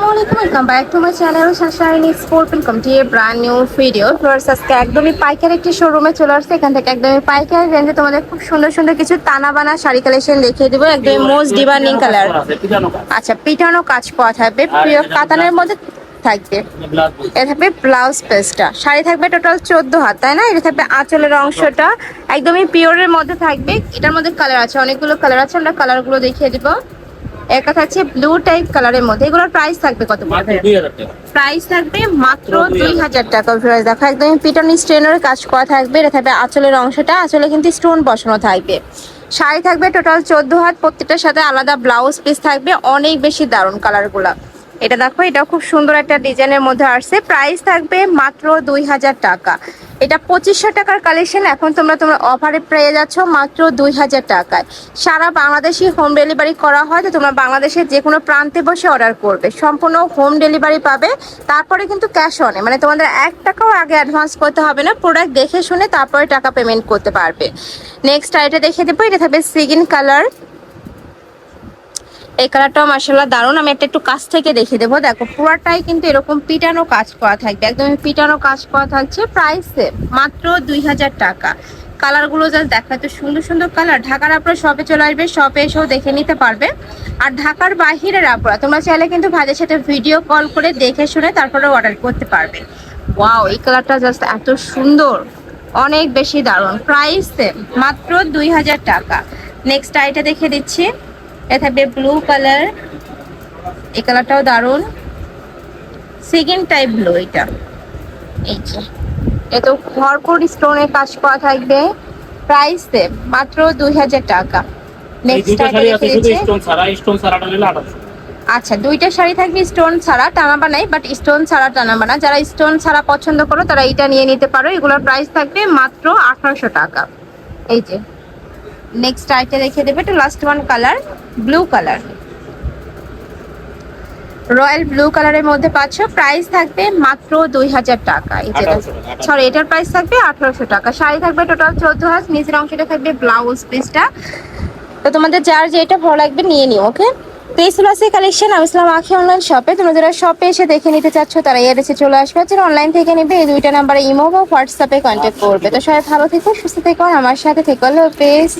আসসালামু আলাইকুম, welcome back to my channel Sunshine sport. Welcome to A brand new video. Floors আজকে একদমই পাইকারি একটি শোরুমে চলে আসছে। এখান থেকে একদমই পাইকারি রেঞ্জে তোমাদের খুব সুন্দর সুন্দর কিছু টানা বানা শাড়ি কালেকশন দেখিয়ে দেবো। একদমই মোস্ট ডিমান্ডিং কালার। আচ্ছা, পিটানো কাজ করা থাকবে, প্রিয় কাতানের মধ্যে থাকবে। এটা থাকবে ব্লাউজ পিসটা। শাড়ি থাকবে টোটাল 14 হাত, তাই না? এটা থাকবে আঁচলের অংশটা একদমই পিওরের মধ্যে থাকবে। এটার মধ্যে কালার আছে, অনেকগুলো কালার আছে, আমরা কালারগুলো দেখিয়ে দিব। একটা থাকছে ব্লু টাইপ কালারের মধ্যে। এগুলোর প্রাইস থাকবে কত? প্রাইস থাকবে মাত্র 2000 টাকা। দেখো একদমই পিটন স্টোনের কাজ করা থাকবে। এটা থাকবে আঁচলের অংশটা, আঁচলে কিন্তু স্টোন বসানো থাকবে। শাড়ি থাকবে টোটাল 14 হাত, প্রত্যেকটার সাথে আলাদা ব্লাউজ পিস থাকবে। অনেক বেশি দারুণ কালারগুলা। এটা দেখো, এটা খুব সুন্দর একটা ডিজাইনের মধ্যে আসছে। প্রাইস থাকবে মাত্র 2000 টাকা। এটা 2500 টাকার কালেকশন, এখন তোমরা অফারে পেয়ে যাচ্ছ মাত্র 2000 টাকায়। সারা বাংলাদেশে হোম ডেলিভারি করা হয়, তো তোমরা বাংলাদেশের যে কোনো প্রান্তে বসে অর্ডার করবে, সম্পূর্ণ হোম ডেলিভারি পাবে। তারপরে কিন্তু ক্যাশ অনে, মানে তোমাদের 1 টাকাও আগে অ্যাডভান্স করতে হবে না। প্রোডাক্ট দেখে শুনে তারপরে টাকা পেমেন্ট করতে পারবে। নেক্সট এটা দেখে দেবো। এটা থাকবে সিগিন কালার। এই কালারটাও মার্শাল্লাহ দারুণ। আমি একটু কাছ থেকে দেখে দেবো। দেখো পুরাটাই কিন্তু এরকম পিটানো কাজ করা থাকবে, একদমই পিটানো কাজ করা থাকছে। প্রাইসে মাত্র 2000 টাকা। কালারগুলো জাস্ট দেখো, এত সুন্দর সুন্দর কালার। ঢাকার আপনারা শপে চলে আসবে, শপে এসেও দেখে নিতে পারবে। আর ঢাকার বাহিরের আপনারা তোমরা চাইলে কিন্তু ভাইদের সাথে ভিডিও কল করে দেখে শুনে তারপরে অর্ডার করতে পারবে। ওয়াও, এই কালারটা জাস্ট এত সুন্দর, অনেক বেশি দারুণ। প্রাইসে মাত্র 2000 টাকা। নেক্সট আইটা দেখে দিচ্ছি। এটা থাকবে ব্লু কালার। এই কালারটাও দারুণ, সেকেন্ড টাইপ ব্লু। এটা এই যে এত ভরপুর স্টোনের কাজ করা থাকবে। প্রাইস মাত্র 2000 টাকা। নেক্সট আচ্ছা, দুইটা শাড়ি থাকবে স্টোন ছাড়া, টানা বানাই, বাট স্টোন ছাড়া টানা বানা। যারা স্টোন ছাড়া পছন্দ করো তারা এটা নিয়ে নিতে পারো। এগুলোর প্রাইস থাকবে মাত্র 1800 টাকা। এই যে নেক্সট আইটা রেখে দেবে। এটা last one colour, blue colour, royal blue কালারের মধ্যে পাচ্ছ। প্রাইস থাকবে মাত্র 2000 টাকা। এই যেটা সরি, এটার প্রাইস থাকবে 1800 টাকা। শাড়ি থাকবে টোটাল 14 হাত, নিচের অংশটা থাকবে ব্লাউজ পিসটা। তো তোমাদের যার যেটা ভালো লাগবে নিয়ে নিও, ওকে? তো এই ছিল আজকে কালেকশন। আমি ইসলাম আখি অনলাইন শপে। তোমরা যারা শপে এসে দেখে নিতে চাচ্ছ তারা এসে চলে আসবে। যারা অনলাইন থেকে নেবে এই দুইটা নাম্বারে ইমো বা হোয়াটসঅ্যাপে কন্ট্যাক্ট করবে। তো সবাই ভালো থেকো, সুস্থ থেকো, আমার সাথে থেকো। আল্লাহ হাফেজ।